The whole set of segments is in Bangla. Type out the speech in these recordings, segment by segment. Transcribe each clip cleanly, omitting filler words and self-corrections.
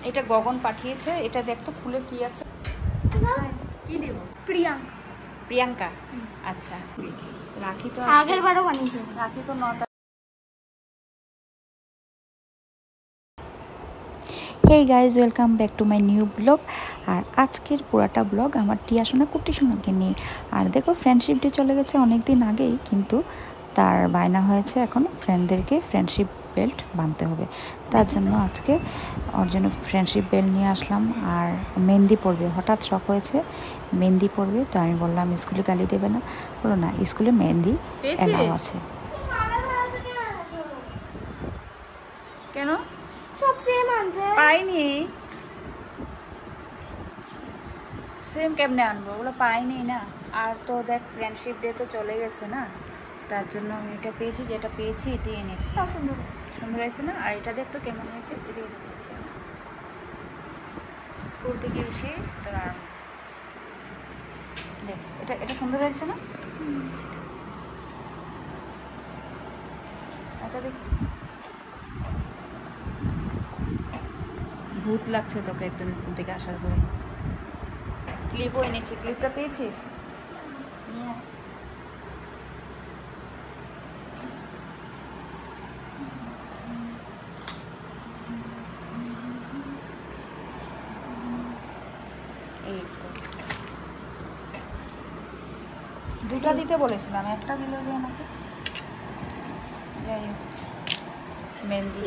এটা গগন পাঠিয়েছে। এটা দেখতো খুলে কি আছে। কি দেব? প্রিয়াঙ্কা। প্রিয়াঙ্কা, আচ্ছা। রাখি তো আগের বারও বানিয়েছে। রাখি তো 9 তারিখ। Hey guys, welcome back to my new blog. আর আজকের পুরাটা ব্লগ আমার টিয়া সোনা কুটি সোনাকে নিয়ে। আর দেখো, ফ্রেন্ডশিপ ডে চলে গেছে অনেক দিন আগেই, কিন্তু তার বায়না হয়েছে এখন ফ্রেন্ডদেরকে ফ্রেন্ডশিপ বেল্ট বাঁধতে হবে। তার জন্য আজকে ওর জন্য ফ্রেন্ডশিপ বেল্ট নিয়ে আসলাম। আর মেহেন্দি পরবে, হঠাৎ শখ হয়েছে মেহেন্দি পরবে। তো আমি বললাম স্কুলে গালি দেবে না? বলো না, স্কুলে মেহেন্দি এলাও আছে। কেন? সব সেম আনতে পাইনি। সেম কেমনে আনবো? ওগুলো পাইনি না। আর তো দেখ, ফ্রেন্ডশিপ ডে তো চলে গেছে না, তার জন্য আমি এটা পেয়েছি, যেটা পেয়েছি এটাই এনেছি। সুন্দর আছে। সুন্দর হয়েছে না? আর এটা দেখ তো কেমন হয়েছে। এদিকে স্কুল থেকে এসে তোর আর দেখ, এটা এটা সুন্দর হয়েছে না? এটা দেখি, ভূত লাগছে তোকে একদম স্কুল থেকে আসার পরে। ক্লিপও এনেছি। ক্লিপটা পেয়েছিস? এই তো দুটা দিতে বলেছিলাম, একটা দিল যে আমাকে। যাই হোক, মেহেন্দি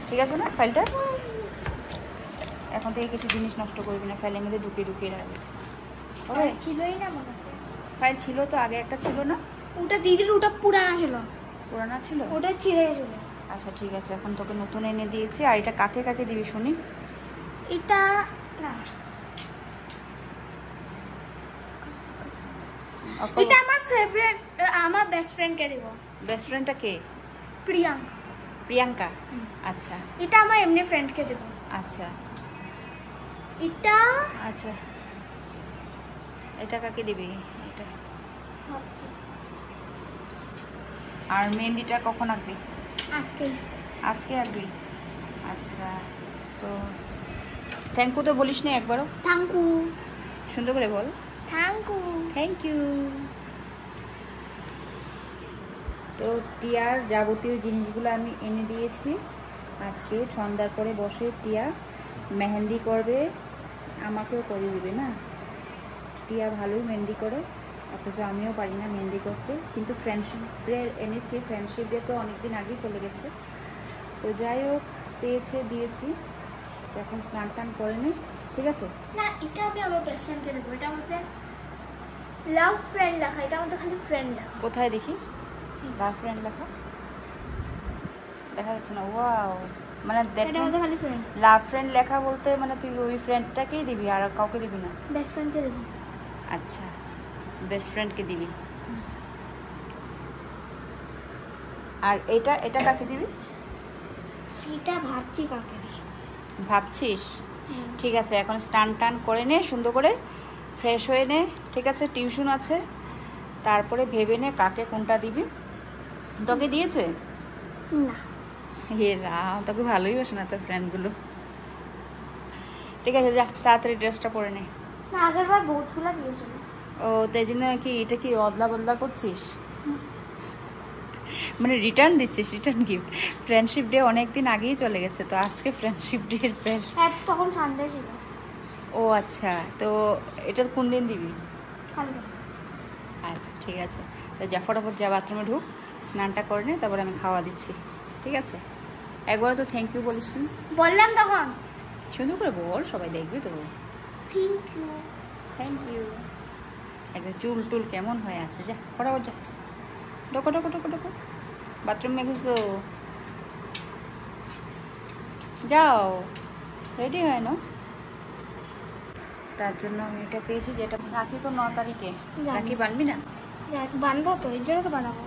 ঠিক আছে না? ফাইলটা এখন থেকে কিছু জিনিস নষ্ট করবি না, ফাইলের মধ্যে ঢুকিয়ে ঢুকিয়ে রাখবি। ছিলই না আমার কাছে। ফাইল ছিল তো, আগে একটা ছিল না? ওটা দিদির, ওটা পুরানা ছিল। পুরানা ছিল? ওটা ছিঁড়ে গেছিল। আচ্ছা ঠিক আছে, এখন তোকে নতুন এনে দিয়েছি। আর এটা কাকে কাকে দিবি শুনি? এটা না, এটা আমার ফেভারিট, আমার বেস্ট ফ্রেন্ডকে দেব। বেস্ট ফ্রেন্ডটা কে? প্রিয়াঙ্কা। প্রিয়াঙ্কা, আচ্ছা। এটা আমার এমনি ফ্রেন্ডকে দেব। আচ্ছা এটা আচ্ছা, এটা কাকে দিবি? এটা। আর মেহেন্দিটা কখন আঁকবি? আজকেই। আজকে আঁকবি? আচ্ছা। তো থ্যাংক ইউ তো বলিস না একবারও? Thank you. সুন্দর করে বল। Thank you. Thank you. তো টিয়ার যাবতীয় জিনিসগুলো আমি এনে দিয়েছি। আজকে সন্ধ্যার পরে বসে টিয়া মেহেন্দি করবে, আমাকেও করে দিবে না? টিয়া ভালোই মেহেন্দি করে, অথচ আমিও পারি না মেহেন্দি করতে। কিন্তু ফ্রেন্ডশিপ ডে এনেছি, ফ্রেন্ডশিপ ডে তো অনেকদিন আগেই চলে গেছে। তো যাই হোক, চেয়েছে দিয়েছি। তো এখন স্নান টান করে নি, ঠিক আছে? না, এটা আমি আমার বেস্ট ফ্রেন্ডকে দেবো। এটা আমাদের লাভ ফ্রেন্ড লেখা, এটা আমাদের খালি ফ্রেন্ড লেখা। কোথায় দেখি লাভ ফ্রেন্ড লেখা? দেখা যাচ্ছে না। ওয়াও, মানে লাভ ফ্রেন্ড লেখা বলতে মানে তুই ওই ফ্রেন্ডটাকেই দিবি, আর কাউকে দিবি না? বেস্ট ফ্রেন্ডকে দেবো। আচ্ছা, বেস্ট ফ্রেন্ডকে দিবি। আর এটা এটা কাকে দিবি? এটা ভাবছি কাকে দিই। ভাবছিস? ঠিক আছে, এখন স্নান টান করে নে, সুন্দর করে ফ্রেশ হয়ে নে, ঠিক আছে? টিউশন আছে, তারপরে ভেবে নে কাকে কোনটা দিবি। তোকে দিয়েছে? না। হে রাম, তোকে ভালোই বাসে না তোর ফ্রেন্ডগুলো। ঠিক আছে, যা তাড়াতাড়ি ড্রেসটা পরে নে। না, আগের বার বহুতগুলো দিয়েছিল। ও, তাই জন্য কি এটা কি অদলা বদলা করছিস? মানে রিটার্ন দিচ্ছিস? Return gift? ফ্রেন্ডশিপ ডে অনেক দিন আগেই চলে গেছে, তো আজকে ফ্রেন্ডশিপ ডে এর বেস্ট। হ্যাঁ, তখন সানডে ছিল। ও আচ্ছা, তো এটা কোন দিন দিবি? কালকে। আচ্ছা ঠিক আছে, তো যা ফটাফট যা, বাথরুমে ঢুক, স্নানটা করে নে, তারপরে আমি খাওয়া দিচ্ছি, ঠিক আছে? একবার তো থ্যাংক ইউ বলিস নি। বললাম তখন। সুন্দর করে বল, সবাই দেখবি তো। Thank you. Thank you. একদম চুল টুল কেমন হয়ে আছে, যা ফটাফট যা, ঢোকো ঢোকো ঢোকো ঢোকো, বাথরুমে ঘুষো, যাও, রেডি হয় না? তার জন্য আমি এটা পেয়েছি, যেটা রাখি তো 9 তারিখে। রাখি বানবি না? বানবো তো, এর জন্য তো বানাবো।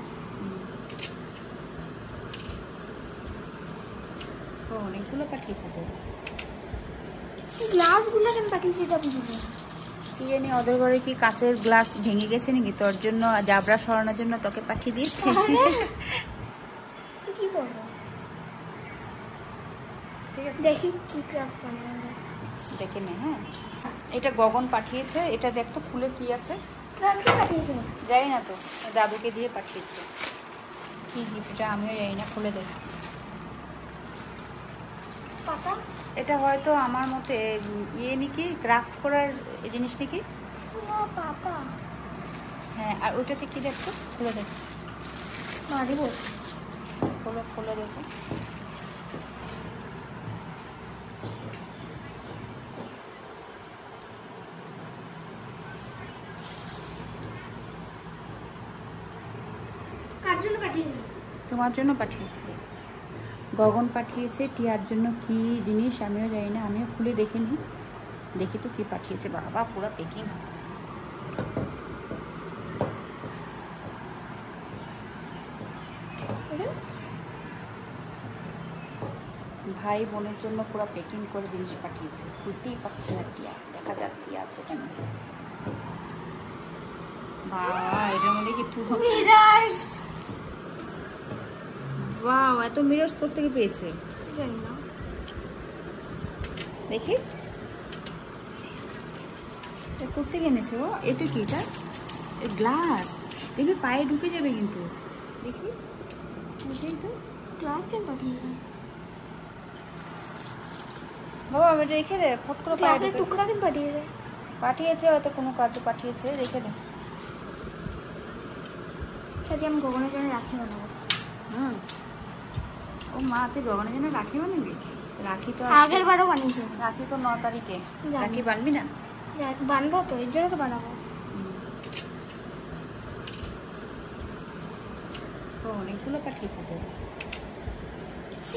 অনেকগুলো পাঠিয়েছে তো। গ্লাসগুলো কেন পাঠিয়েছি এটা বুঝবো কি জানি, ওদের ঘরে কি কাচের গ্লাস ভেঙে গেছে নাকি, তোর জন্য জাবরা সরানোর জন্য তোকে পাঠিয়ে দিয়েছে। কি করবো? ঠিক আছে, দেখি কি ক্রাফট বানানো যায়। দেখে নে। হ্যাঁ, এটা গগন পাঠিয়েছে। এটা দেখ তো খুলে কি আছে। কালকে পাঠিয়েছে। যাই না তো, দাদুকে দিয়ে পাঠিয়েছে। কি গিফটটা আমিও জানি না, খুলে দেখ। পাতা। এটা হয়তো আমার মতে ইয়ে নাকি, ক্রাফট করার জিনিস নাকি। পাতা। হ্যাঁ, আর ওইটাতে কি দেখতো, খুলে দেখ। মারিব। খুলে খুলে দেখো। কার জন্য পাঠিয়েছে? তোমার জন্য পাঠিয়েছে। গগন পাঠিয়েছে টিয়ার জন্য। কি জিনিস আমিও জানি না, আমিও খুলে দেখিনি। দেখি তো কি পাঠিয়েছে। বাবা, পুরো প্যাকিং। ভাই বোনের জন্য পুরো প্যাকিং করে জিনিস পাঠিয়েছে। খুলতেই পারছে না টিয়া। দেখা যাক কি আছে কেন। বাবা, এটার মধ্যে কি মিরার্স। ওয়াও, এত মিরর্স করতে কি পেয়েছে জানি না। দেখি করতে কিনেছে ও। এটা কি? এটা গ্লাস। দেখবি পায়ে ঢুকে যাবে কিন্তু। দেখি, বুঝেই তো। ক্লাস কেন পাঠিয়েছে? বাবা, এটা রেখে দে, ফট করে পায়ে ক্লাসের ঢুকে। টুকরা কেন পাঠিয়েছে? পাঠিয়েছে হয়তো, কোনো কাজে পাঠিয়েছে, রেখে দে। সাথে আমি গগনের জন্য রাখি বানাবো। হুম। ও মা, তুই গগনের জন্য রাখি বানাবি? রাখি তো আগের বারও বানিয়েছে। রাখি তো 9 তারিখে। জানি। রাখি বানবি না? বানবো তো, এর জন্য তো বানাবো। ও অনেকগুলো পাঠিয়েছে তো।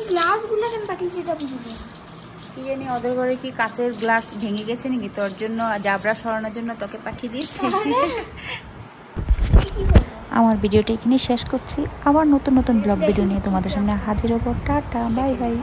গ্লাসগুলো কেন পাঠিয়েছে এটা বুঝিনি। কি জানি ওদের ঘরে কি কাচের গ্লাস ভেঙে গেছে নাকি, তোর জন্য জাবরা সরানোর জন্য তোকে পাঠিয়ে দিয়েছে। আমার ভিডিওটা এখানে শেষ করছি। আবার নতুন নতুন ব্লগ ভিডিও নিয়ে তোমাদের সামনে হাজির হবো। Tata, bye bye.